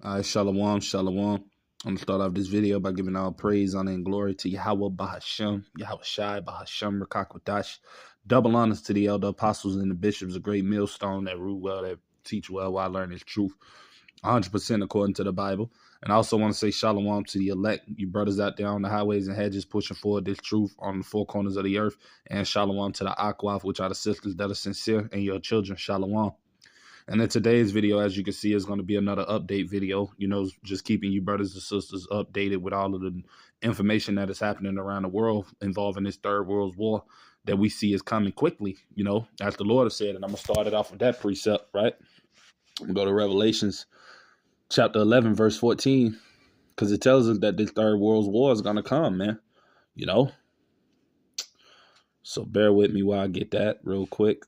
Shalom, shalom. I'm going to start off this video by giving all praise, honor, and glory to Yahweh Bahashem, Yahweh Shai, Bahashem, Rakakwadash. Double honors to the elder apostles and the bishops, a great millstone that rule well, that teach well, while learning truth, 100% according to the Bible. And I also want to say shalom to the elect, you brothers out there on the highways and hedges pushing forward this truth on the four corners of the earth. And shalom to the Akwaf, which are the sisters that are sincere, and your children, shalom. And in today's video, as you can see, is going to be another update video, just keeping you brothers and sisters updated with all of the information that is happening around the world involving this third world war that we see is coming quickly, as the Lord has said. And I'm going to start it off with that precept, right? We'll go to Revelations chapter 11, verse 14, because it tells us that this third world war is going to come, man, So bear with me while I get that real quick.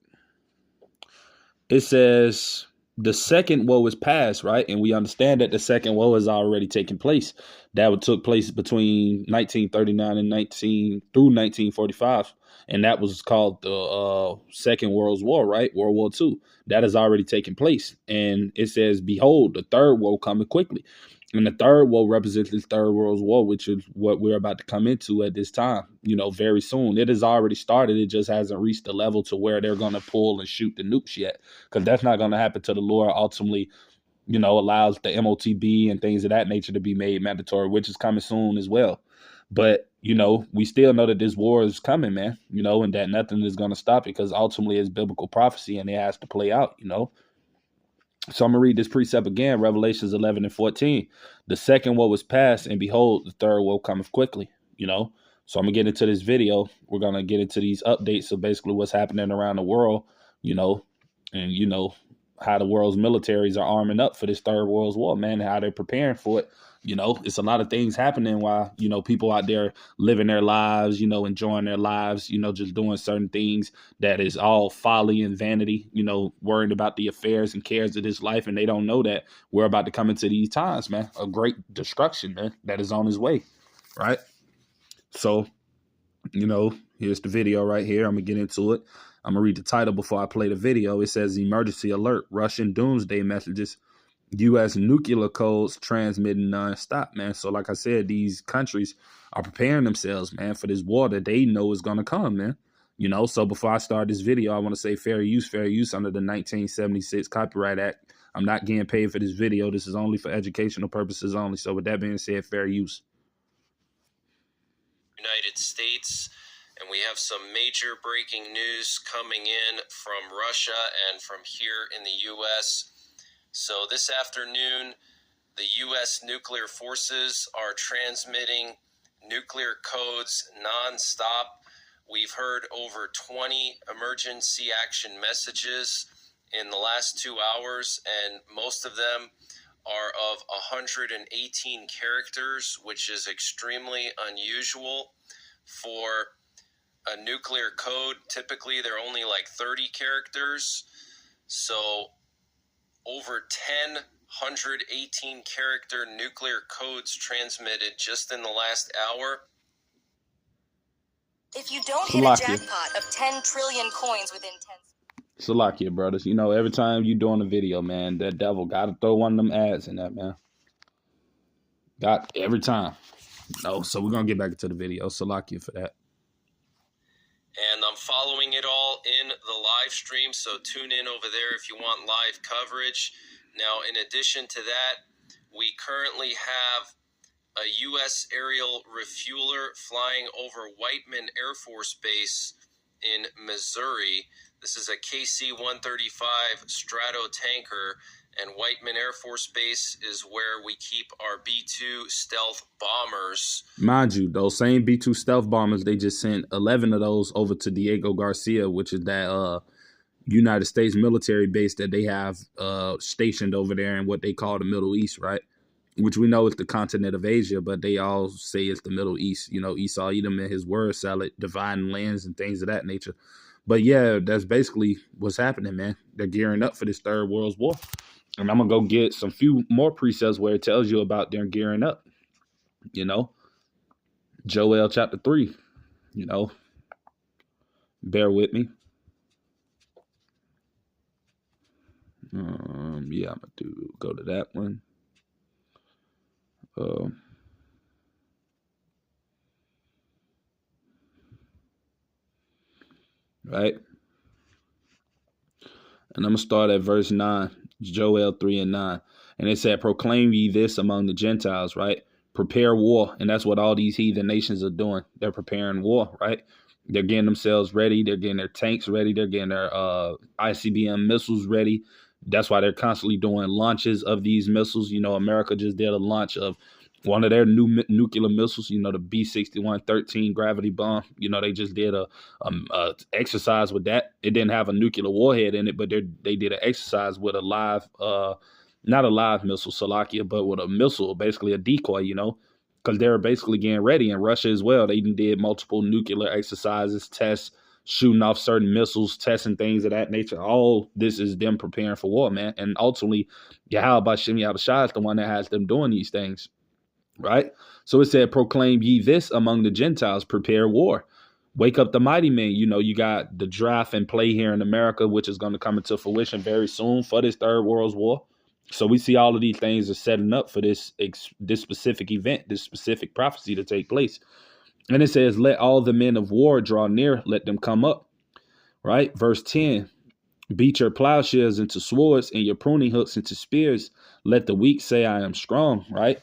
It says the second woe is past, right? And we understand that the second woe has already taken place. That took place between 1939 and 1945. And that was called the Second World War, right? World War II. That has already taken place. And it says, behold, the third woe coming quickly. And the third woe represents this third world war, which is what we're about to come into at this time, very soon. It has already started. It just hasn't reached the level to where they're going to pull and shoot the nukes yet, because that's not going to happen till the Lord ultimately, allows the MOTB and things of that nature to be made mandatory, which is coming soon as well. But, we still know that this war is coming, man, and that nothing is going to stop it, because ultimately it's biblical prophecy and it has to play out, So I'm going to read this precept again, Revelations 11 and 14. The second woe was past, and behold, the third woe cometh quickly, So I'm going to get into this video. We're going to get into these updates of basically what's happening around the world, and, how the world's militaries are arming up for this third world war, man, and how they're preparing for it. It's a lot of things happening while, people out there living their lives, enjoying their lives, just doing certain things that is all folly and vanity, worrying about the affairs and cares of this life. And they don't know that we're about to come into these times, man, a great destruction, man, that is on his way. Right. So, here's the video right here. I'm going to get into it. I'm going to read the title before I play the video. It says, Emergency Alert, Russian Doomsday Messages, U.S. nuclear codes transmitting nonstop, man. So like I said, these countries are preparing themselves, man, for this war that they know is going to come, man. So before I start this video, I want to say fair use under the 1976 Copyright Act. I'm not getting paid for this video. This is only for educational purposes only. So with that being said, fair use. United States, and we have some major breaking news coming in from Russia and from here in the U.S. So this afternoon, the U.S. nuclear forces are transmitting nuclear codes nonstop. We've heard over 20 emergency action messages in the last 2 hours, and most of them are of 118 characters, which is extremely unusual for a nuclear code. Typically, they're only like 30 characters. So over 118 character nuclear codes transmitted just in the last hour. If you don't hit a jackpot of 10 trillion coins within 10 Salakia, brothers. Every time you doing a video, man, that devil got to throw one of them ads in that, man. Got every time. So we're going to get back into the video. Salakia for that. And I'm following it all in the live stream, so tune in over there if you want live coverage. Now, in addition to that, we currently have a U.S. aerial refueler flying over Whiteman Air Force Base in Missouri. This is a KC-135 Strato tanker, and Whiteman Air Force Base is where we keep our B-2 stealth bombers. Mind you, those same B-2 stealth bombers, they just sent 11 of those over to Diego Garcia, which is that United States military base that they have stationed over there in what they call the Middle East, right? Which we know is the continent of Asia, but they all say it's the Middle East. Esau Edom and his word salad, dividing lands and things of that nature. But yeah, that's basically what's happening, man. They're gearing up for this third world war. And I'm going to go get some few more precepts where it tells you about them gearing up. Joel chapter 3, bear with me. Yeah, I'm going to go to that one. Uh, right? And I'm going to start at verse 9, Joel 3 and 9. And it said, proclaim ye this among the Gentiles, right? Prepare war. And that's what all these heathen nations are doing. They're preparing war, right? They're getting themselves ready. They're getting their tanks ready. They're getting their ICBM missiles ready. That's why they're constantly doing launches of these missiles. You know, America just did a launch of one of their new nuclear missiles, you know, the B-61-13 gravity bomb. You know, they just did a exercise with that. It didn't have a nuclear warhead in it, but they did an exercise with a live, not a live missile, Salakia, but with a missile, basically a decoy, you know, because they're basically getting ready. In Russia as well, they did multiple nuclear exercises, tests, shooting off certain missiles, testing things of that nature. All this is them preparing for war, man. And ultimately, Yahweh Bashem Yahushua is the one that has them doing these things. Right? So it said, proclaim ye this among the Gentiles, prepare war. Wake up the mighty men. You know, you got the draft in play here in America, which is going to come into fruition very soon for this Third World War. So we see all of these things are setting up for this specific event, this specific prophecy to take place. And it says, let all the men of war draw near, let them come up. Right? Verse 10, beat your plowshares into swords and your pruning hooks into spears. Let the weak say, I am strong. Right?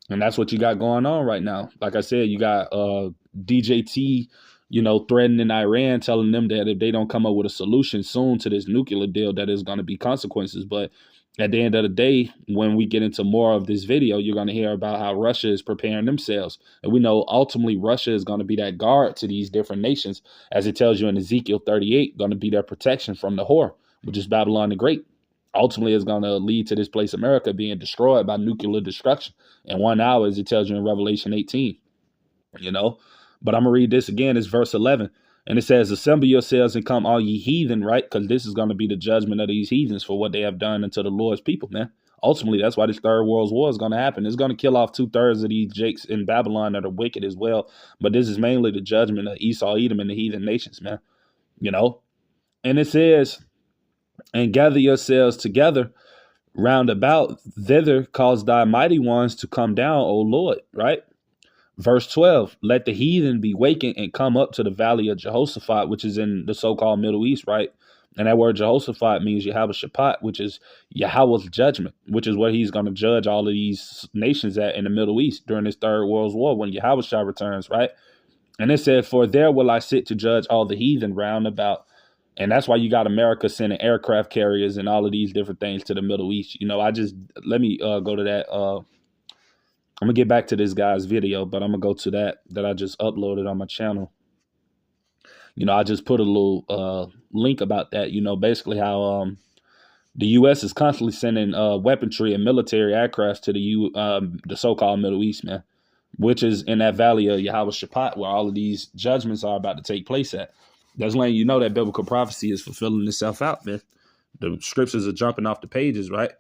And that's what you got going on right now. Like I said, you got DJT, you know, threatening Iran, telling them that if they don't come up with a solution soon to this nuclear deal, that there's going to be consequences. But at the end of the day, when we get into more of this video, you're going to hear about how Russia is preparing themselves. And we know ultimately Russia is going to be that guard to these different nations. As it tells you in Ezekiel 38, going to be their protection from the whore, which is Babylon the Great. Ultimately, it's going to lead to this place, America, being destroyed by nuclear destruction in 1 hour, as it tells you in Revelation 18, you know. But I'm going to read this again. It's verse 11. And it says, assemble yourselves and come, all ye heathen, right? Because this is going to be the judgment of these heathens for what they have done unto the Lord's people, man. Ultimately, that's why this Third World War is going to happen. It's going to kill off 2/3 of these jakes in Babylon that are wicked as well. But this is mainly the judgment of Esau, Edom, and the heathen nations, man. You know. And it says, and gather yourselves together round about thither, cause thy mighty ones to come down, O Lord, right? Verse 12, let the heathen be wakened and come up to the valley of Jehoshaphat, which is in the so-called Middle East, right? And that word Jehoshaphat means Yahweh Shaphat, which is Yahweh's judgment, which is where he's going to judge all of these nations at in the Middle East during this Third World War when Yahweh Shah returns, right? And it said, for there will I sit to judge all the heathen round about. And that's why you got America sending aircraft carriers and all of these different things to the Middle East. You know, let me go to that. I'm going to get back to this guy's video, but I'm going to go to that I just uploaded on my channel. You know, I just put a little link about that, you know, basically how the U.S. is constantly sending weaponry and military aircrafts to the so-called Middle East, man, which is in that valley of Yahweh Shaphat, where all of these judgments are about to take place at. That's letting you know that biblical prophecy is fulfilling itself out, man. The scriptures are jumping off the pages, right?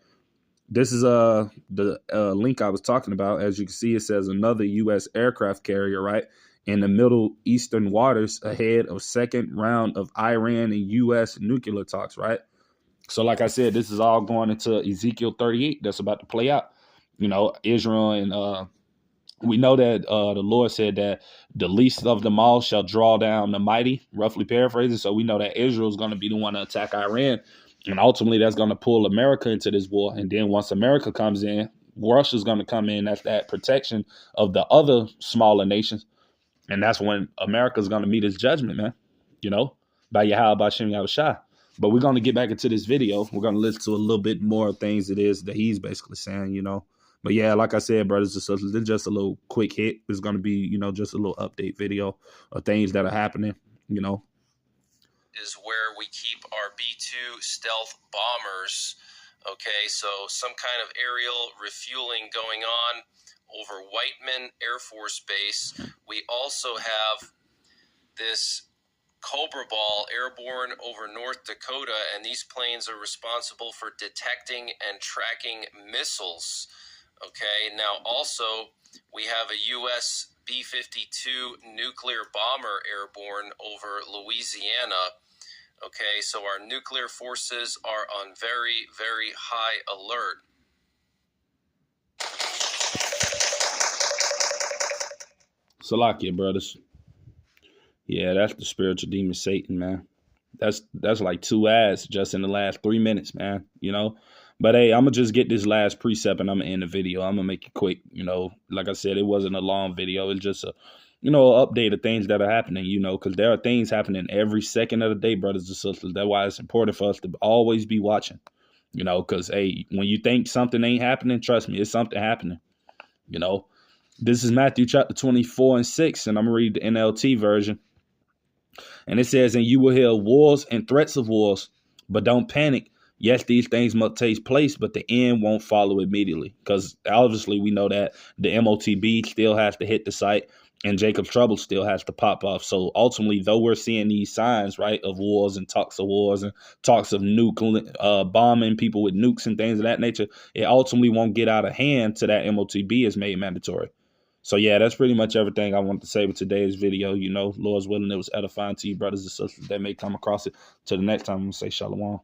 This is the link I was talking about. As you can see, it says another U.S. aircraft carrier, right, in the Middle Eastern waters ahead of second round of Iran and U.S. nuclear talks, right? So like I said, this is all going into Ezekiel 38 that's about to play out. You know, Israel and we know that the Lord said that the least of them all shall draw down the mighty, roughly paraphrasing. So we know that Israel is going to be the one to attack Iran. And ultimately, that's going to pull America into this war. And then once America comes in, Russia's going to come in as that protection of the other smaller nations. And that's when America's going to meet its judgment, man, you know, by Yahweh, by Shem Yahushua. But we're going to get back into this video. We're going to listen to a little bit more of things it is that he's basically saying, you know. But yeah, like I said, brothers, just a little quick hit. It's going to be, you know, just a little update video of things that are happening, you know. Is where we keep our B-2 stealth bombers. Okay, so some kind of aerial refueling going on over Whiteman Air Force Base. We also have this Cobra Ball airborne over North Dakota, and these planes are responsible for detecting and tracking missiles. Okay, now also we have a U.S. B-52 nuclear bomber airborne over Louisiana. Okay, so our nuclear forces are on very, very high alert. Salakia, brothers. Yeah, that's the spiritual demon Satan, man. That's like 2 ads just in the last 3 minutes, man. But hey, I'm gonna just get this last precept and I'm gonna end the video. I'm gonna make it quick. Like I said, it wasn't a long video. It's just a update of things that are happening. Because there are things happening every second of the day, brothers and sisters. That's why it's important for us to always be watching. Because hey, when you think something ain't happening, trust me, it's something happening. This is Matthew chapter 24 and 6, and I'm gonna read the NLT version. And it says, and you will hear wars and threats of wars, but don't panic. Yes, these things must take place, but the end won't follow immediately. Because obviously we know that the MOTB still has to hit the site and Jacob's Trouble still has to pop off. So ultimately, though we're seeing these signs, right, of wars and talks of bombing people with nukes and things of that nature, it ultimately won't get out of hand till that MOTB is made mandatory. So yeah, that's pretty much everything I wanted to say with today's video. Lord's willing, it was edifying to you brothers and sisters that may come across it. Till the next time, I'm going to say shalom.